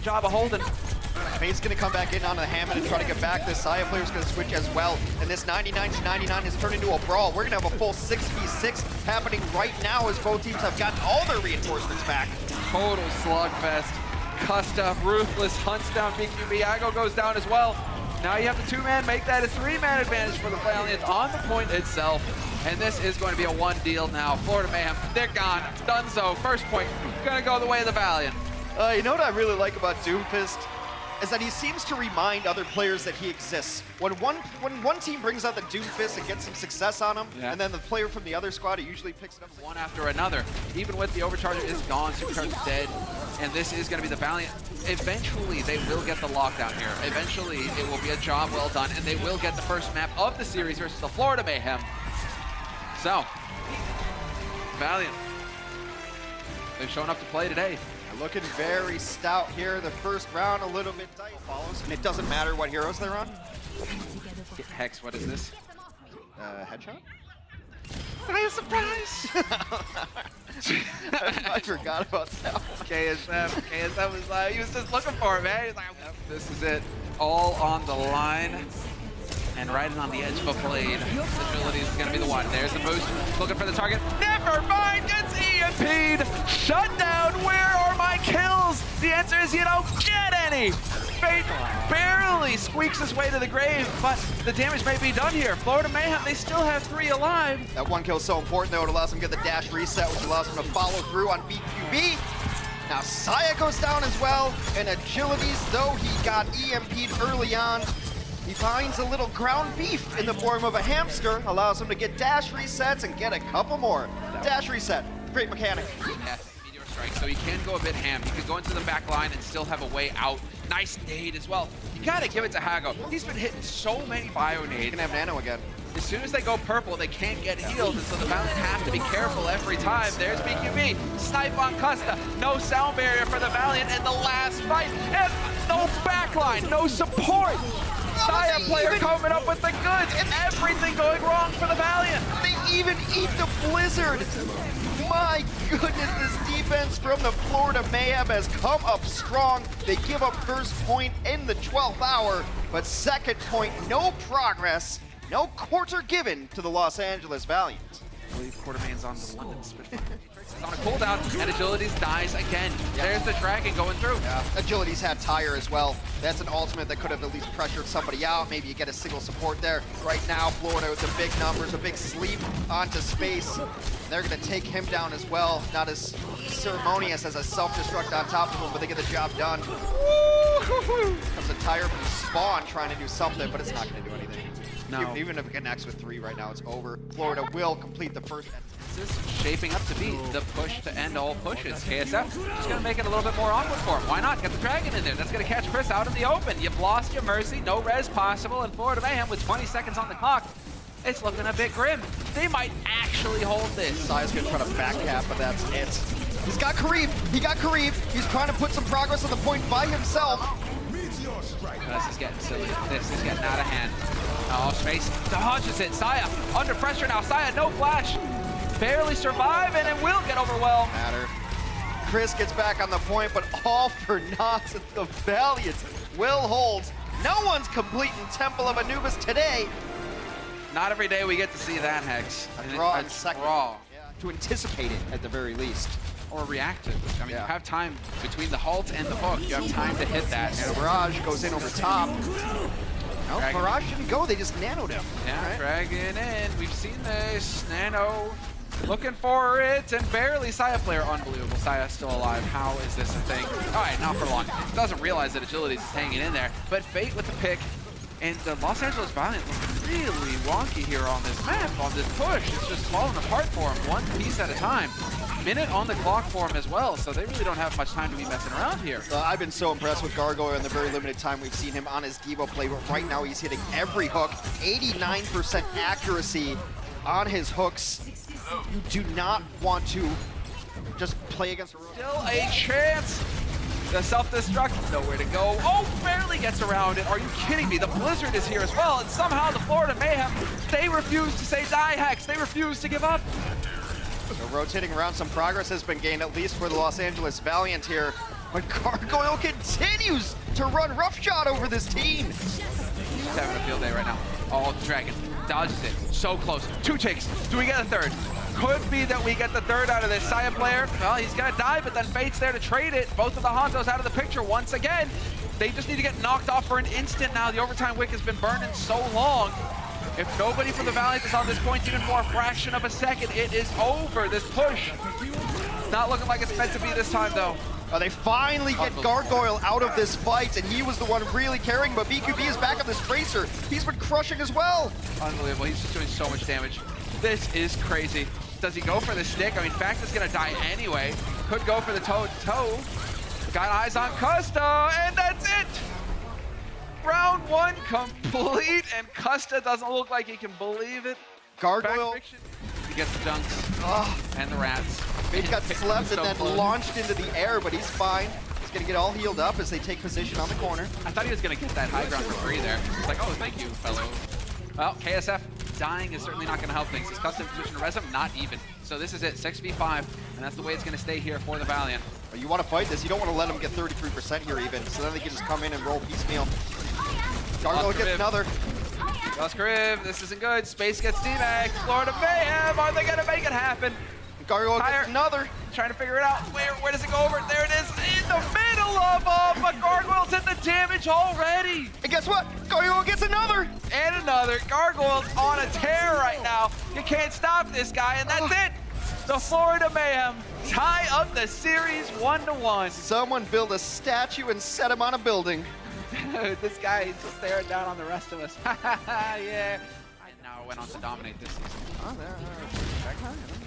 job of holding. Fate's gonna come back in on the Hammond and try to get back. This Saya player's gonna switch as well. And this 99-99 has turned into a brawl. We're gonna have a full 6v6 happening right now as both teams have gotten all their reinforcements back. Total slugfest. Custa, Ruthless, hunts down BQB. Ago goes down as well. Now you have the 2-man, make that a 3-man advantage for the Valiant on the point itself. And this is going to be a one deal now. Florida Mayhem, they're gone. Dunzo, first point, gonna go the way of the Valiant. You know what I really like about Doomfist? Is that he seems to remind other players that he exists. When one team brings out the Doomfist and gets some success on him, and then the player from the other squad usually picks it up. One after another. Even with the Overcharger is gone, Supercharger's dead, and this is going to be the Valiant. Eventually, they will get the lockdown here. Eventually, it will be a job well done, and they will get the first map of the series versus the Florida Mayhem. So, Valiant, they've shown up to play today. Looking very stout here. The first round a little bit tight. Follows, and it doesn't matter what heroes they're on. Hex, what is this? Headshot? Saya surprise! I forgot about that one. KSM was like, he was just looking for it, man. He's like, yep, this is it. All on the line. And riding on the edge of a blade. Agility is going to be the one. There's the boost. Looking for the target. Never mind! Gets EMP'd! Shut down! Where are my kills? The answer is you don't get any! Fate barely squeaks his way to the grave, but the damage may be done here. Florida Mayhem, they still have 3 alive. That one kill is so important, though. It allows him to get the dash reset, which allows him to follow through on BQB. Now Saya goes down as well, and Agilities, though he got EMP'd early on, he finds a little ground beef in the form of a hamster, allows him to get dash resets and get a couple more. Dash reset, great mechanic. Yeah, Meteor Strike, so he can go a bit ham. He could go into the back line and still have a way out. Nice nade as well. You gotta give it to Hago. He's been hitting so many bio nades. He can have nano again. As soon as they go purple, they can't get healed, and so the Valiant have to be careful every time. There's BQB, snipe on Custa, no sound barrier for the Valiant in the last fight, and no backline, no support. Saya player coming up with the goods, and everything going wrong for the Valiant. They even eat the blizzard. My goodness, this defense from the Florida Mayhem has come up strong. They give up first point in the 12th hour, but second point, no progress. No quarter given to the Los Angeles Valiant. I believe Quarterman's on the London Spitfire. He's on a cooldown, and Agilities dies again. Yeah. There's the dragon going through. Yeah. Agilities had Tire as well. That's an ultimate that could have at least pressured somebody out. Maybe you get a single support there. Right now, Florida with the big numbers, a big sleep onto space. They're going to take him down as well. Not as ceremonious as a self-destruct on top of him, but they get the job done. Comes a Tire from spawn trying to do something, but it's not going to do anything. No. Even if it connects with 3 right now, it's over. Florida will complete the first. This is shaping up to be the push to end all pushes. KSF just going to make it a little bit more awkward for him. Why not? Get the dragon in there. That's going to catch Chris out in the open. You've lost your Mercy. No res possible. And Florida Mayhem with 20 seconds on the clock. It's looking a bit grim. They might actually hold this. Saya's going to try to back cap, but that's it. He's got Kareem. He got Kareem. He's trying to put some progress on the point by himself. This is getting silly. This is getting out of hand. Oh, space dodges it. Saya under pressure now. Saya, no flash. Barely survive, and it will get overwhelmed. Matter. Chris gets back on the point, but all for naught. The Valiant will hold. No one's completing Temple of Anubis today. Not every day we get to see that, Hex. A draw in second. Draw. Yeah, to anticipate it at the very least. Or react to it. I mean, you have time between the halt and the hook. You have time to hit that. And a Barrage goes in over top. No, Barrage didn't go. They just nanoed him. Yeah, right. Dragon in. We've seen this. Nano looking for it, and barely Saya player. Unbelievable. Saya still alive. How is this a thing? All right, not for long. Doesn't realize that Agilities is hanging in there. But Fate with the pick. And the Los Angeles Valiant looking really wonky here on this map, on this push. It's just falling apart for him, one piece at a time. Minute on the clock for him as well, so they really don't have much time to be messing around here. I've been so impressed with Gargoyle in the very limited time we've seen him on his Devo play, but right now he's hitting every hook, 89% accuracy on his hooks. You do not want to just play against a robot. Still a chance. The self-destruct, nowhere to go. Oh, barely gets around it. Are you kidding me? The Blizzard is here as well, and somehow the Florida Mayhem, they refuse to say die, Hex. They refuse to give up. So rotating around, some progress has been gained, at least for the Los Angeles Valiant here. But Gargoyle continues to run roughshod over this team. He's having a field day right now. Oh, Dragon dodges it. So close. 2 takes. Do we get a third? Could be that we get the third out of this Saya player. Well, he's gonna die, but then Fate's there to trade it. Both of the Hanzos out of the picture once again. They just need to get knocked off for an instant now. The overtime wick has been burning so long. If nobody from the Valiant is on this point even for a fraction of a second, it is over. This push. Not looking like it's meant to be this time, though. They finally get Gargoyle out of this fight, and he was the one really carrying, but BQB is back on this Tracer. He's been crushing as well. Unbelievable. He's just doing so much damage. This is crazy. Does he go for the stick? I mean, Fact is going to die anyway. Could go for the toe-to-toe. Got eyes on Custa, and that's it! Round 1 complete, and Custa doesn't look like he can believe it. Gargoyle. He gets the dunks and the rats. He got slept and then launched into the air, but he's fine. He's going to get all healed up as they take position on the corner. I thought he was going to get that high ground for free there. It's like, oh, thank you, fellow. Well, KSF dying is certainly not going to help things. His custom position to res him, not even. So this is it, 6v5, and that's the way it's going to stay here for the Valiant. You want to fight this, you don't want to let him get 33% here even, so then they can just come in and roll piecemeal. Gargoyle gets another. Lost Crib, this isn't good. Space gets D-Max. Florida Mayhem, are they going to make it happen? Gargoyle gets another. Trying to figure it out. Where does it go over? There it is, in the middle of them, but Gargoyle's hit the damage already. And guess what? Gargoyle gets another. And another. Gargoyle's on a tear right now. You can't stop this guy, and that's it. The Florida Mayhem tie up the series 1-1. Someone build a statue and set him on a building. Dude, this guy is just staring down on the rest of us. Yeah. And now it went on to dominate this season. Oh, there.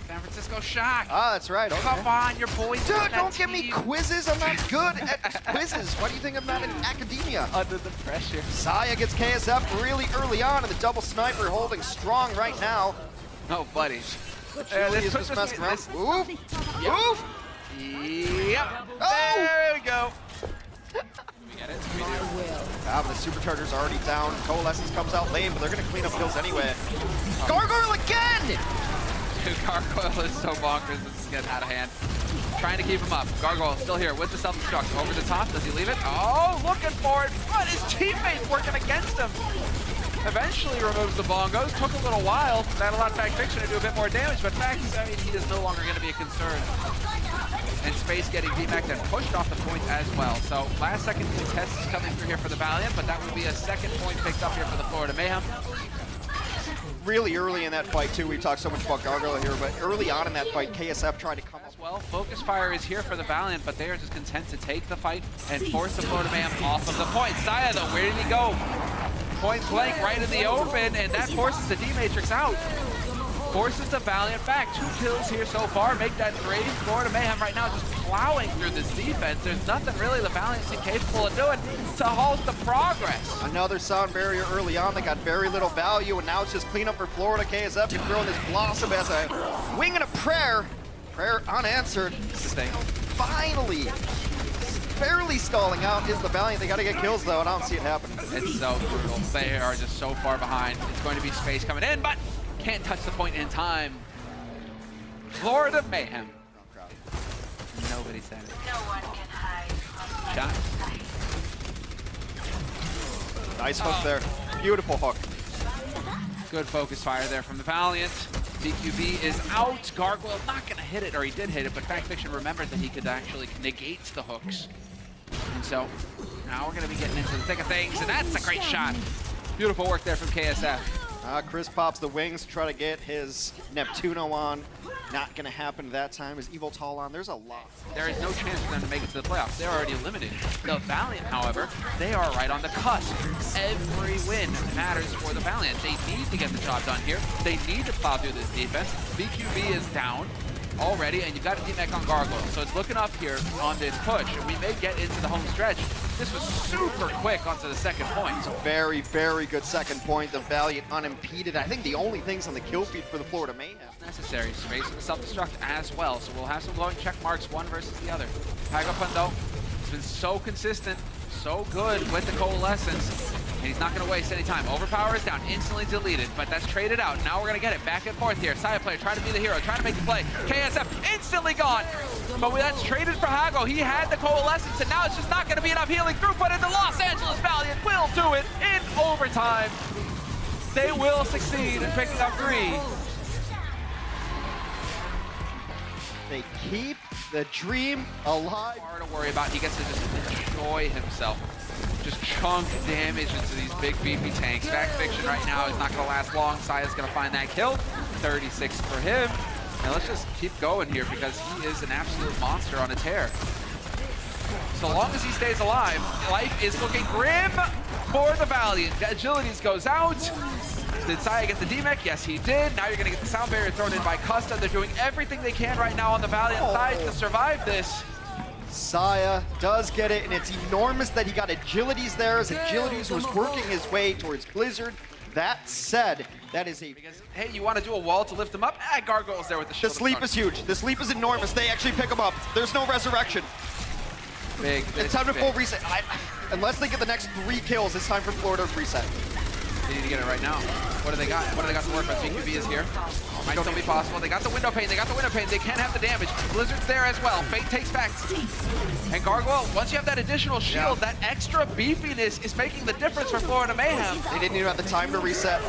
San Francisco Shock. Ah, that's right. Okay. Come on, your boys. Dude, don't give me quizzes. I'm not good at quizzes. Why do you think I'm not in academia? Under the pressure. Saya gets KSF really early on, and the double sniper holding strong right now. Oh, buddy. This just messing around. Oof. Oof. Yep. Oh. There we go. We get it. Ah, but the supercharger's already down. Coalescence comes out lame, but they're going to clean up kills anyway. Gargoyle again! Dude, Gargoyle is so bonkers. This is getting out of hand. Trying to keep him up. Gargoyle still here with the self-destruct. Over the top. Does he leave it? Oh, looking for it. But his teammates working against him. Eventually removes the bongos. Took a little while. That allowed Fact Fiction to do a bit more damage, but Fact, I mean, he is no longer going to be a concern. And Space getting D-Mac and pushed off the point as well. So last second contest is coming through here for the Valiant, but that would be a second point picked up here for the Florida Mayhem. Really early in that fight too, we talked so much about Gargoyle here, but early on in that fight, KSF tried to come as well. Focus Fire is here for the Valiant, but they are just content to take the fight and force the Florida Mayhem off of the point. Saya though, where did he go? Point blank right in the open, and that forces the D-Matrix out. Forces the Valiant back. 2 kills here so far. Make that 3. Florida Mayhem right now just plowing through this defense. There's nothing really the Valiant's incapable of doing to halt the progress. Another sound barrier early on. They got very little value, and now it's just cleanup for Florida. KSF can throw this Blossom as a wing and a prayer. Prayer unanswered. Finally, barely stalling out is the Valiant. They got to get kills, though, and I don't see it happening. It's so brutal. They are just so far behind. It's going to be Space coming in, but can't touch the point in time. Florida Mayhem. Nobody said it. No one can hide. Shot. Nice hook there. Beautiful hook. Good focus fire there from the Valiant. BQB is out. Gargoyle not going to hit it, or he did hit it, but Fact Fiction remembered that he could actually negate the hooks. And so now we're going to be getting into the thick of things, and that's a great shot. Beautiful work there from KSF. Chris pops the wings to try to get his Neptuno on. Not going to happen that time. His Evil Tall on. There's a lot. There is no chance for them to make it to the playoffs. They're already eliminated. The Valiant, however, they are right on the cusp. Every win matters for the Valiant. They need to get the job done here. They need to plow through this defense. BQB is down already, and you've got a D-Mech on Gargoyle. So it's looking up here on this push, and we may get into the home stretch. This was super quick onto the second point. Very, very good second point. The Valiant unimpeded. I think the only things on the kill feed for the Florida Mayhem. Necessary. Space with the self-destruct as well, so we'll have some glowing check marks, one versus the other. Pagopun, though, has been so consistent, so good with the Coalescence. And he's not going to waste any time. Overpower is down, instantly deleted, but that's traded out. Now we're going to get it back and forth here. Saya player trying to be the hero, trying to make the play. KSF instantly gone. But that's traded for Hago. He had the coalescence, and now it's just not going to be enough healing through, but the Los Angeles Valiant will do it in overtime. They will succeed in picking up 3. They keep the dream alive. Hard to worry about. He gets to just enjoy himself. Just chunk damage into these big beefy tanks. Fact Fiction right now is not going to last long. Saya's going to find that kill. 36 for him. And let's just keep going here because he is an absolute monster on a tear. So long as he stays alive, life is looking grim for the Valiant. Agilities goes out. Did Saya get the DMEC? Yes, he did. Now you're going to get the sound barrier thrown in by Custa. They're doing everything they can right now on the Valiant side to survive this. Saya does get it, and it's enormous that he got Agilities there as Agilities was working his way towards Blizzard. That said, that is a... Because, hey, you want to do a wall to lift him up? Gargoyle's there with the shield. The sleep is huge. The sleep is enormous. They actually pick him up. There's no resurrection. Big. It's time to full reset. Unless they get the next 3 kills, it's time for Florida to reset. They need to get it right now. What do they got? What do they got to work with? BQB is here. Might still be possible. They got the window pane. They got the window pane. They can't have the damage. Blizzard's there as well. Fate takes back. And Gargoyle, once you have that additional shield, that extra beefiness is making the difference for Florida Mayhem. They didn't even have the time to reset.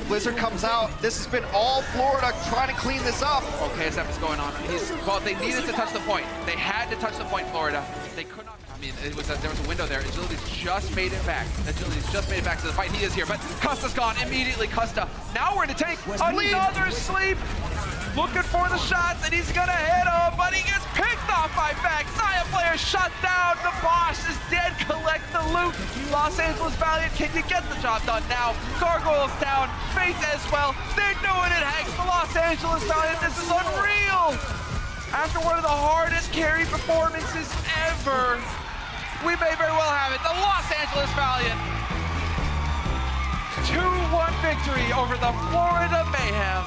Blizzard comes out. This has been all Florida trying to clean this up. Oh, KSF is going on. Well, they needed to touch the point. They had to touch the point, Florida. They could not. I mean, there was a window there. Agility's just made it back. Agility's just made it back to the fight. He is here, but Custa's gone immediately. Custa now we're going to take another sleep. Looking for the shots, and he's going to hit him, but he gets picked off by Fact. Saya player shut down. The boss is dead. Collect the loot. Los Angeles Valiant, can you get the job done now? Gargoyle's down. Fate as well. They're doing it, Hanks. The Los Angeles Valiant, this is unreal. After one of the hardest carry performances ever, we may very well have it. The Los Angeles Valiant. 2-1 victory over the Florida Mayhem.